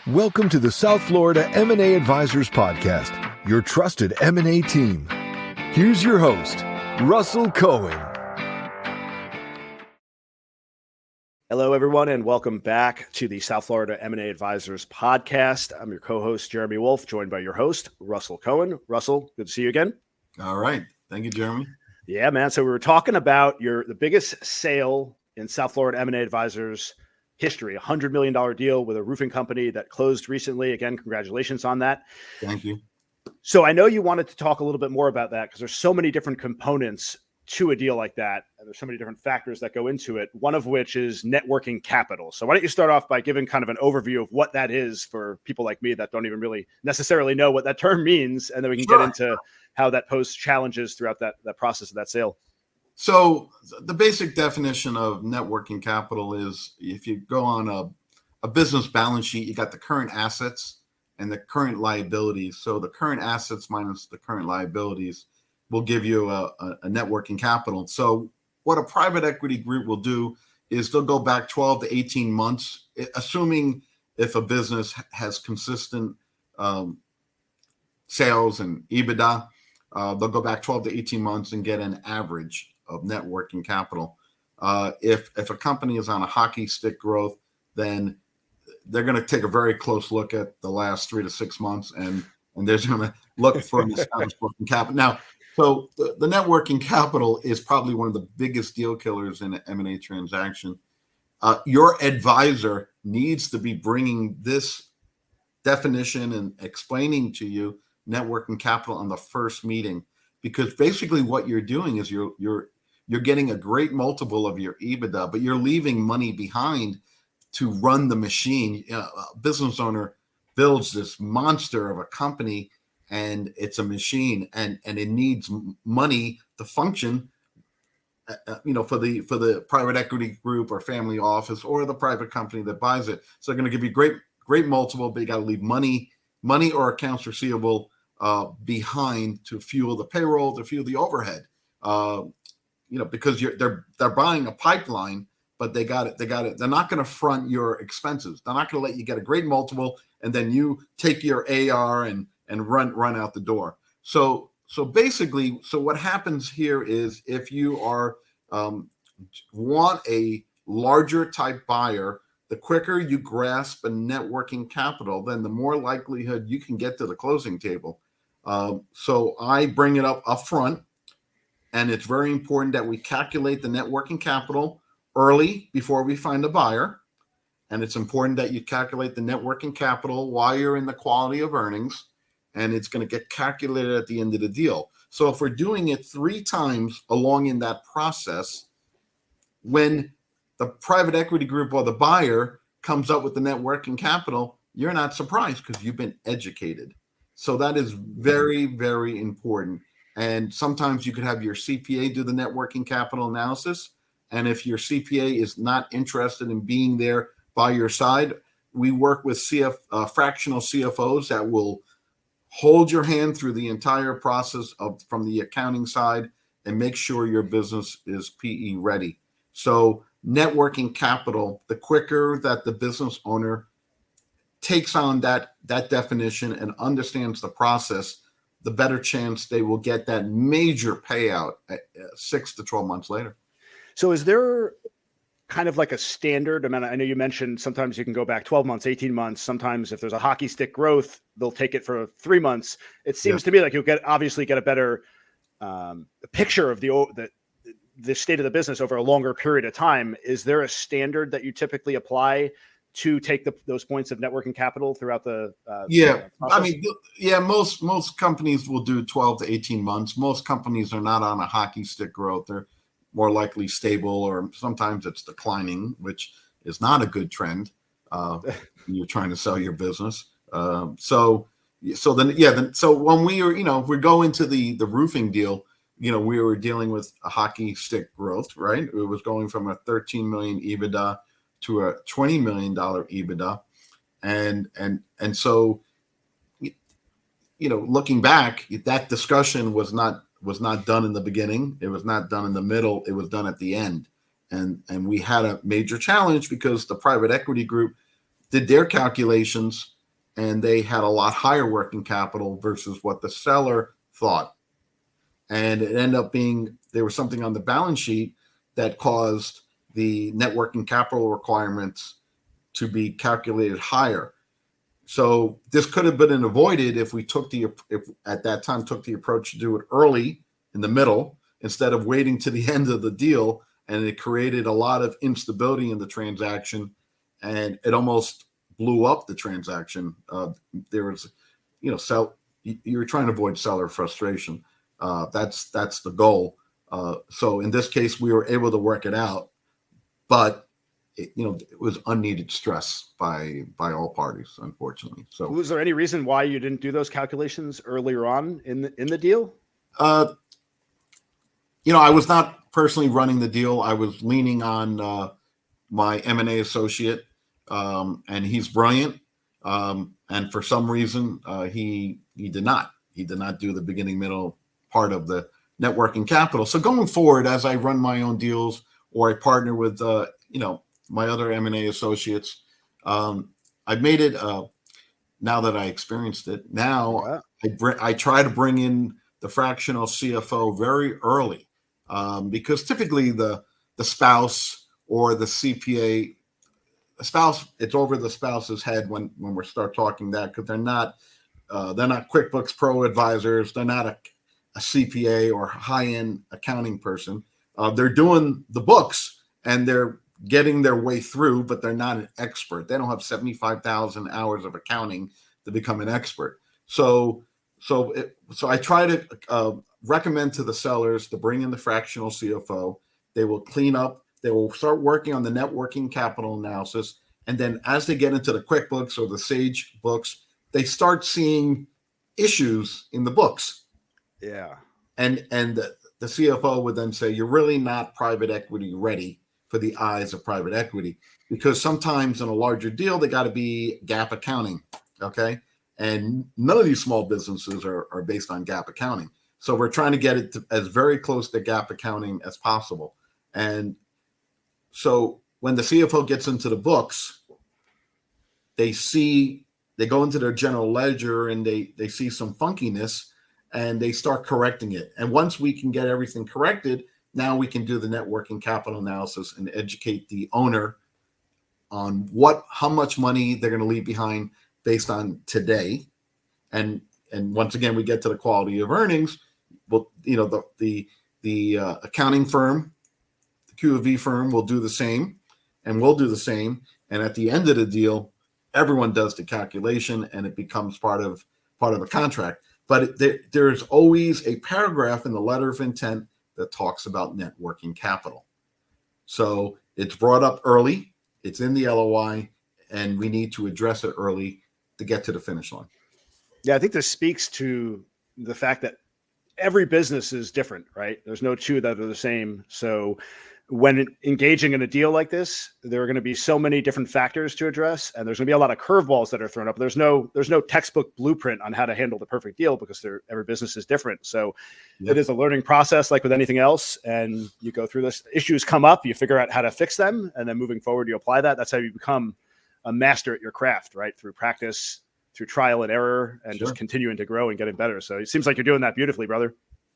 Welcome to the South Florida M&A Advisors Podcast, your trusted M&A team. Here's your host, Russell Cohen. Hello, everyone, and welcome back to the South Florida M&A Advisors Podcast. I'm your co-host, Jeremy Wolf, joined by your host, Russell Cohen. Russell, good to see you again. All right. Thank you, Jeremy. Yeah, man. So we were talking about the biggest sale in South Florida M&A Advisors history, $100 million deal with a roofing company that closed recently. Again, congratulations on that. Thank you. So I know you wanted to talk a little bit more about that because there's so many different components to a deal like that. And there's so many different factors that go into it, one of which is networking capital. So why don't you start off by giving kind of an overview of what that is for people like me that don't even really necessarily know what that term means. And then we can get into how that posed challenges throughout that process of that sale. So the basic definition of networking capital is if you go on a business balance sheet, you got the current assets and the current liabilities. So the current assets minus the current liabilities will give you a networking capital. So what a private equity group will do is they'll go back 12 to 18 months, assuming if a business has consistent sales and EBITDA, they'll go back 12 to 18 months and get an average of net working capital. If a company is on a hockey stick growth, then they're going to take a very close look at the last 3 to 6 months, and they're going to look for an established working capital. Now, so the net working capital is probably one of the biggest deal killers in an M&A transaction. Your advisor needs to be bringing this definition and explaining to you net working capital on the first meeting, because basically what you're doing is you're getting a great multiple of your EBITDA, but you're leaving money behind to run the machine. A business owner builds this monster of a company, and it's a machine, and it needs money to function. For the private equity group or family office or the private company that buys it. So they're going to give you great multiple, but you got to leave money or accounts receivable behind to fuel the payroll, to fuel the overhead. Because they're buying a pipeline, but they got it. They're not going to front your expenses. They're not going to let you get a great multiple and then you take your AR and run out the door. So basically, what happens here is if you are want a larger type buyer, the quicker you grasp a net working capital, then the more likelihood you can get to the closing table. So I bring it up front. And it's very important that we calculate the net working capital early before we find a buyer. And it's important that you calculate the net working capital while you're in the quality of earnings. And it's going to get calculated at the end of the deal. So if we're doing it 3 times along in that process, when the private equity group or the buyer comes up with the net working capital, you're not surprised because you've been educated. So that is very, very important. And sometimes you could have your CPA do the net working capital analysis. And if your CPA is not interested in being there by your side, we work with fractional CFOs that will hold your hand through the entire process from the accounting side and make sure your business is PE ready. So net working capital, the quicker that the business owner takes on that definition and understands the process, the better chance they will get that major payout 6 to 12 months later. So is there kind of like a standard? I mean, I know you mentioned sometimes you can go back 12 months, 18 months. Sometimes if there's a hockey stick growth, they'll take it for 3 months. It seems to me like you'll obviously get a better picture of the state of the business over a longer period of time. Is there a standard that you typically apply to take those points of net working capital throughout the process? I mean, most companies will do 12 to 18 months. Most companies are not on a hockey stick growth. They're more likely stable, or sometimes it's declining, which is not a good trend when you're trying to sell your business. So when if we go into the roofing deal, we were dealing with a hockey stick growth, right? It was going from a 13 million EBITDA to a $20 million EBITDA. And so, looking back, that discussion was not done in the beginning. It was not done in the middle. It was done at the end. And we had a major challenge because the private equity group did their calculations, and they had a lot higher working capital versus what the seller thought. And it ended up being there was something on the balance sheet that caused the net working capital requirements to be calculated higher. So this could have been avoided if we if at that time took the approach to do it early in the middle instead of waiting to the end of the deal. And it created a lot of instability in the transaction, and it almost blew up the transaction. There was, you're trying to avoid seller frustration. That's the goal. So in this case, we were able to work it out, but it was unneeded stress by all parties, unfortunately. So, was there any reason why you didn't do those calculations earlier on in the deal? I was not personally running the deal. I was leaning on my M&A associate, and he's brilliant. And for some reason, he did not do the beginning, middle part of the networking capital. So going forward, as I run my own deals or I partner with, my other M&A associates, I've made it, now that I experienced it, now I try to bring in the fractional CFO very early, because typically the spouse or the CPA, it's over the spouse's head when we start talking that, because they're not QuickBooks Pro advisors, they're not a CPA or high-end accounting person. They're doing the books and they're getting their way through, but they're not an expert. They don't have 75,000 hours of accounting to become an expert. So I try to recommend to the sellers to bring in the fractional CFO. They will clean up. They will start working on the net working capital analysis. And then as they get into the QuickBooks or the Sage books, they start seeing issues in the books. Yeah. And the CFO would then say, you're really not private equity ready for the eyes of private equity, because sometimes in a larger deal, they got to be GAAP accounting. Okay. And none of these small businesses are based on GAAP accounting. So we're trying to get it to as very close to GAAP accounting as possible. And so when the CFO gets into the books, they go into their general ledger and they see some funkiness and they start correcting it. And once we can get everything corrected, now we can do the net working capital analysis and educate the owner on how much money they're going to leave behind based on today. And once again, we get to the quality of earnings. Well, the accounting firm, the Q&V firm will do the same, and we'll do the same. And at the end of the deal, everyone does the calculation and it becomes part of a contract. But there's always a paragraph in the letter of intent that talks about net working capital. So it's brought up early, it's in the LOI, and we need to address it early to get to the finish line. Yeah, I think this speaks to the fact that every business is different, right? There's no two that are the same. So when engaging in a deal like this, there are going to be so many different factors to address, and there's going to be a lot of curveballs that are thrown up. There's no textbook blueprint on how to handle the perfect deal, because every business is different. So It is a learning process, like with anything else. And you go through this. Issues come up, you figure out how to fix them, and then moving forward, you apply that. That's how you become a master at your craft, right? Through practice, through trial and error, and just continuing to grow and getting better. So it seems like you're doing that beautifully, brother.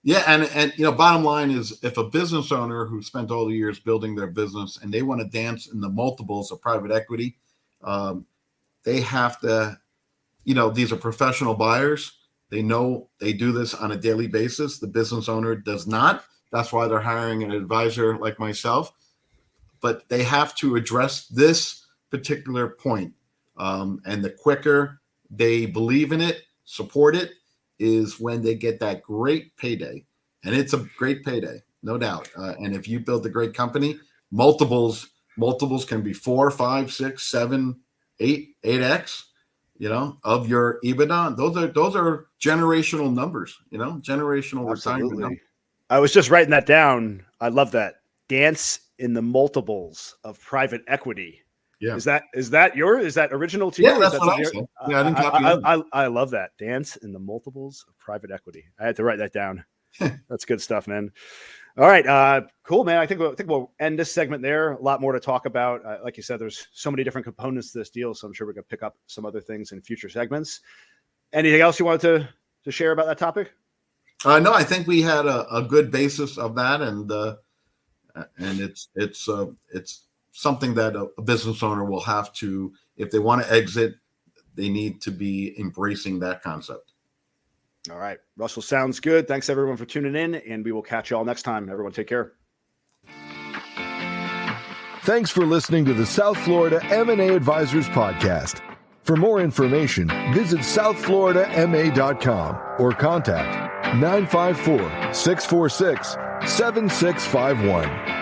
Yeah, and bottom line is, if a business owner who spent all the years building their business and they want to dance in the multiples of private equity, they have to, these are professional buyers. They know they do this on a daily basis. The business owner does not. That's why they're hiring an advisor like myself. But they have to address this particular point. And the quicker they believe in it, support it, is when they get that great payday. And it's a great payday, no doubt. And if you build a great company, multiples can be 4, 5, 6, 7, 8x, of your EBITDA. Those are generational numbers, generational retirement numbers. I was just writing that down. I love that. Dance in the multiples of private equity. Yeah. Is that original to you? Yeah, that's what I said. Yeah, I didn't copy that. I love that. Dance in the multiples of private equity. I had to write that down. That's good stuff, man. All right. Cool, man. I think we'll end this segment there. A lot more to talk about. Like you said, there's so many different components to this deal, so I'm sure we're going to pick up some other things in future segments. Anything else you wanted to share about that topic? No, I think we had a good basis of that, and it's something that a business owner will have to, if they want to exit, they need to be embracing that concept. All right. Russell, sounds good. Thanks everyone for tuning in, and we will catch you all next time. Everyone take care. Thanks for listening to the South Florida M&A Advisors podcast. For more information, visit southfloridama.com or contact 954-646-7651.